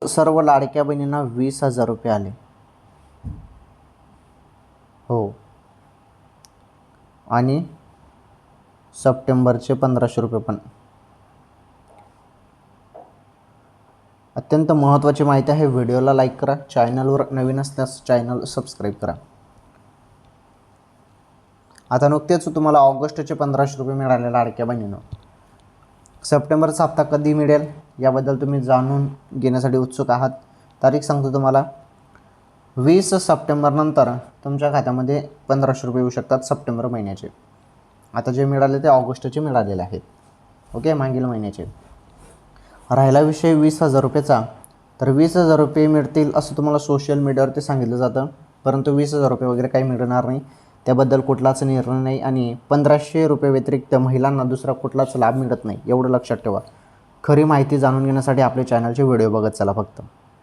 सर्व लाडक्या बहिणींना 20,000 रुपये आले. हो, आणि सप्टेंबरचे 1,500 रुपये पण. अत्यंत महत्त्वाची माहिती आहे. व्हिडिओला लाईक करा, चॅनलवर नवीन असल्यास चॅनल सबस्क्राईब करा. आता नुकतेच तुम्हाला ऑगस्टचे 1,500 रुपये मिळाले लाडक्या बहिणींनो. सप्टेंबरचा हप्ता कधी मिळेल याबद्दल तुम्ही जाणून घेण्यासाठी उत्सुक आहात. तारीख सांगतो तुम्हाला. 20 सप्टेंबरनंतर तुमच्या खात्यामध्ये 1,500 रुपये येऊ शकतात सप्टेंबर महिन्याचे. आता जे मिळाले ते ऑगस्टचे मिळालेले आहेत. ओके, मागील महिन्याचे. राहिला विषय 20,000 रुपयेचा. तर 20,000 रुपये मिळतील असं तुम्हाला सोशल मीडियावरती सांगितलं जातं, परंतु 20,000 रुपये वगैरे काही मिळणार नाही. त्याबद्दल कुठलाच निर्णय नाही. आणि 1,500 रुपये व्यतिरिक्त महिलांना दुसरा कुठलाच लाभ मिळत नाही, एवढं लक्षात ठेवा. खरी माहिती जाणून घेण्यासाठी आपल्या चॅनलचे व्हिडिओ बघत चला फक्त.